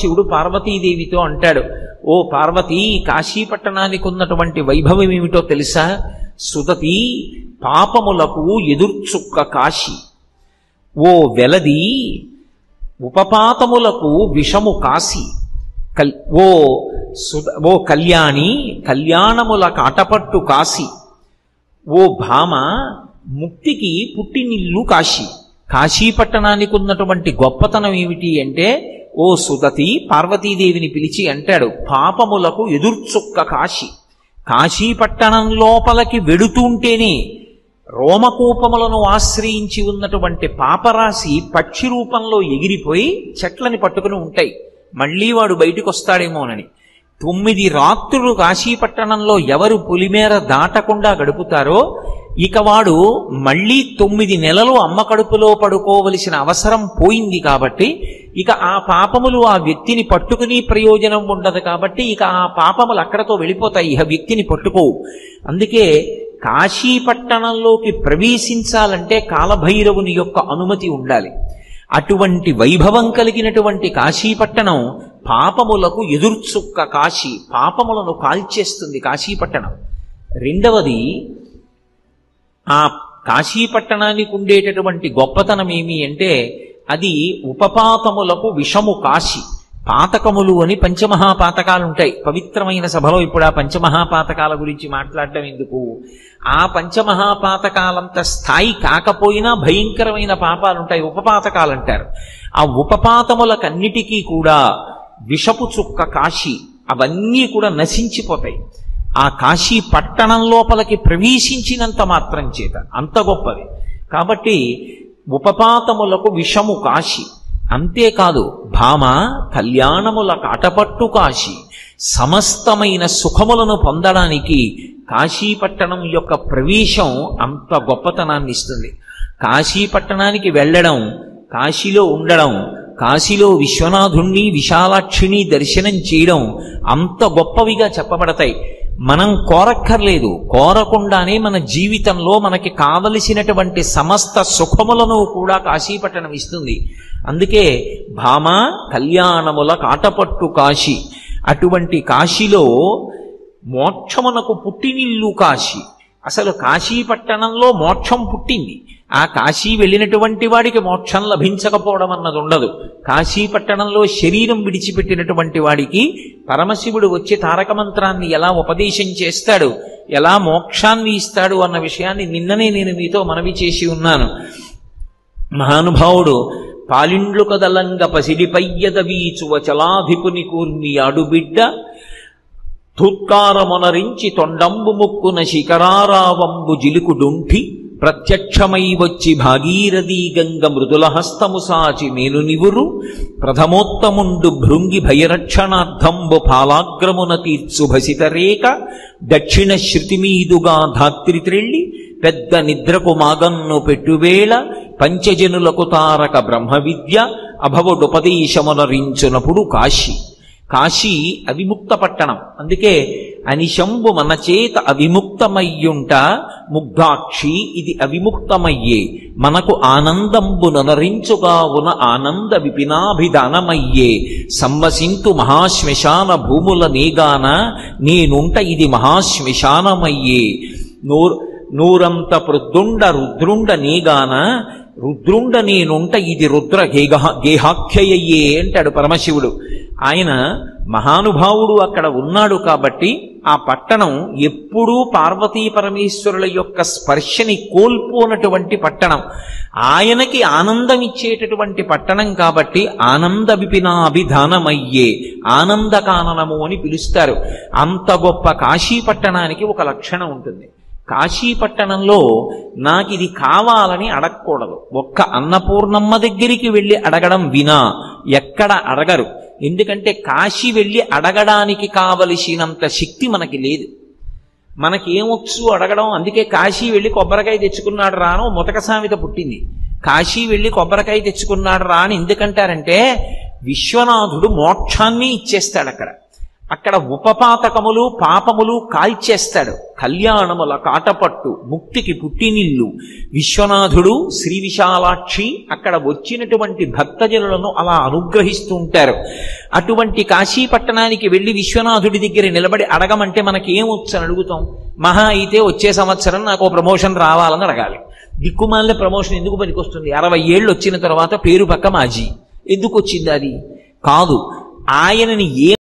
పరమశివుడు పార్వతీదేవితో అంటాడు, ఓ పార్వతీ, కాశీపట్టణానికి ఉన్నటువంటి వైభవం ఏమిటో తెలుసా? సుదతి, పాపములకు ఎదుర్చుక్క కాశీ. ఓ వెలది, ఉపపాతములకు విషము కాశీ. ఓ కళ్యాణి, కళ్యాణముల కాటపట్టు కాశీ. ఓ భామ, ముక్తికి పుట్టినిల్లు కాశీ. కాశీపట్టణానికి ఉన్నటువంటి గొప్పతనం ఏమిటి అంటే, ఓ సుదతి, పార్వతీదేవిని పిలిచి అంటాడు, పాపములకు ఎదుర్చుక్క కాశీ. కాశీపట్టణం లోపలికి వెడుతుంటేనే రోమకూపములను ఆశ్రయించి ఉన్నటువంటి పాపరాశి పక్షి రూపంలో ఎగిరిపోయి చెట్లని పట్టుకుని ఉంటాయి. మళ్ళీ వాడు బయటికి వస్తాడేమోనని 9 రాత్రులు కాశీపట్టణంలో ఎవరు పులిమేర దాటకుండా గడుపుతారో ఇక వాడు మళ్ళీ 9 నెలలు అమ్మ కడుపులో పడుకోవలసిన అవసరం పోయింది. కాబట్టి ఇక ఆ పాపములు ఆ వ్యక్తిని పట్టుకుని ప్రయోజనం ఉండదు. కాబట్టి ఇక ఆ పాపములు అక్కడతో వెళ్ళిపోతాయి, ఇక వ్యక్తిని పట్టుకోవు. అందుకే కాశీపట్టణంలోకి ప్రవేశించాలంటే కాలభైరవుని యొక్క అనుమతి ఉండాలి. అటువంటి వైభవం కలిగినటువంటి కాశీపట్టణం పాపములకు ఎదుర్చుక్క కాశీ. పాపములను కాల్చేస్తుంది కాశీపట్టణం. రెండవది, ఆ కాశీపట్టణానికి ఉండేటటువంటి గొప్పతనం ఏమి అంటే, అది ఉపపాతములకు విషము కాశీ. పాతకములు అని పంచమహాపాతకాలు ఉంటాయి. పవిత్రమైన సభలో ఇప్పుడు ఆ పంచమహాపాతకాల గురించి మాట్లాడటం ఎందుకు? ఆ పంచమహాపాతకాలంత స్థాయి కాకపోయినా భయంకరమైన పాపాలు ఉంటాయి, ఉపపాతకాలు అంటారు. ఆ ఉపపాతములకన్నిటికీ కూడా విషపు చుక్క కాశీ. అవన్నీ కూడా నశించిపోతాయి ఆ కాశీ పట్టణం లోపలికి ప్రవేశించినంత మాత్రం చేత. అంత గొప్పది. కాబట్టి ఉపపాతములకు విషము కాశీ. అంతేకాదు, భామ, కళ్యాణముల కాటపట్టు కాశీ. సమస్తమైన సుఖములను పొందడానికి కాశీపట్టణం యొక్క ప్రవేశం అంత గొప్పతనాన్ని ఇస్తుంది. కాశీపట్టణానికి వెళ్ళడం, కాశీలో ఉండడం, కాశీలో విశ్వనాథుణ్ణి విశాలాక్షిని దర్శనం చేయడం అంత గొప్పవిగా చెప్పబడతాయి. మనం కోరక్కర్లేదు, కోరకుండానే మన జీవితంలో మనకి కావలసినటువంటి సమస్త సుఖములను కూడా కాశీపట్టణం ఇస్తుంది. అందుకే భామ, కళ్యాణముల కాటపట్టు కాశీ. అటువంటి కాశీలో మోక్షమునకు పుట్టినిల్లు కాశీ. అసలు కాశీపట్టణంలో మోక్షం పుట్టింది. ఆ కాశీ వెళ్ళినటువంటి వాడికి మోక్షం లభించకపోవడం అన్నది ఉండదు. కాశీపట్టణంలో శరీరం విడిచిపెట్టినటువంటి వాడికి పరమశివుడు వచ్చి తారక మంత్రాన్ని ఎలా ఉపదేశం చేస్తాడు, ఎలా మోక్షాన్ని ఇస్తాడు అన్న విషయాన్ని నిన్ననే నేను మీతో మనవి చేసి ఉన్నాను. మహానుభావుడు పాలిండ్లు కదలంగ పసిడిపయ్యద వీచువ చలాధిపుని కూర్మి ఆడుబిడ్డ ధూత్కారమొనరించి తొండంబు ముక్కున శిఖరారావంబు జిలుకుడుంఠి ప్రత్యక్షమై వచ్చి భాగీరథీ గంగ మృదుల హస్తము సాచి మేను నివురు ప్రథమోత్తముండు భృంగి భయరక్షణార్థంబు పాలాగ్రమున తీర్చు భసితరేక దక్షిణ శృతిమీదుగా ధాత్రి త్రెళ్ళి పెద్ద నిద్రకు మాగన్ను పెట్టువేళ పంచజనులకు తారక బ్రహ్మ విద్య అభవుడుపదేశమునరించునప్పుడు కాశీ. కాశీ అవిముక్త పట్టణం. అందుకే అనిశంబు మన చేత అవిముక్తమయ్యుంట ముగ్ధాక్షి ఇది అవిముక్తమయ్యే మనకు ఆనందంబునరించుగా ఉన్న ఆనంద విపినాభిధానమయ్యే సంవసింతు మహాశ్మశాన భూముల నేగాన నేనుంట ఇది మహాశ్మశానమయ్యే నూరంత పృద్దుండ రుద్రుండ నేగాన రుద్రుండ నేనుంట ఇది రుద్ర గేహాఖ్యయ్యే అంటాడు పరమశివుడు. ఆయన మహానుభావుడు అక్కడ ఉన్నాడు కాబట్టి ఆ పట్టణం ఎప్పుడూ పార్వతీ పరమేశ్వరుల యొక్క స్పర్శని కోల్పోనటువంటి పట్టణం. ఆయనకి ఆనందం ఇచ్చేటటువంటి పట్టణం కాబట్టి ఆనంద విపినాభిధానమయ్యే ఆనందకాననము అని పిలుస్తారు. అంత గొప్ప కాశీ పట్టణానికి ఒక లక్షణం ఉంటుంది. కాశీపట్టణంలో నాకు ఇది కావాలని అడగకూడదు. ఒక్క అన్నపూర్ణమ్మ దగ్గరికి వెళ్ళి అడగడం వినా ఎక్కడ అడగరు. ఎందుకంటే కాశీ వెళ్ళి అడగడానికి కావలసినంత శక్తి మనకి లేదు. మనకేమొచ్చు అడగడం. అందుకే కాశీ వెళ్ళి కొబ్బరికాయ తెచ్చుకున్నాడు రాను ముతక సామెత పుట్టింది. కాశీ వెళ్ళి కొబ్బరికాయ తెచ్చుకున్నాడు రా అని ఎందుకంటారంటే విశ్వనాథుడు మోక్షాన్ని ఇచ్చేస్తాడు అక్కడ. అక్కడ ఉపపాతకములు పాపములు కాల్చేస్తాడు. కళ్యాణముల కాటపట్టు, ముక్తికి పుట్టినిల్లు విశ్వనాథుడు, శ్రీ విశాలాక్షి అక్కడ వచ్చినటువంటి భక్తజనులను అలా అనుగ్రహిస్తూ ఉంటారు. అటువంటి కాశీ పట్టణానికి వెళ్ళి విశ్వనాథుడి దగ్గర నిలబడి అడగమంటే మనకి ఏమొచ్చని అడుగుతాం? మహా అయితే వచ్చే సంవత్సరం నాకు ప్రమోషన్ రావాలని అడగాలి. దిక్కుమాలిన ప్రమోషన్ ఎందుకు పనికొస్తుంది? 60 ఏళ్ళు వచ్చిన తర్వాత పేరు పక్క మాజీ ఎందుకు వచ్చింది? అది కాదు. ఆయనని ఏ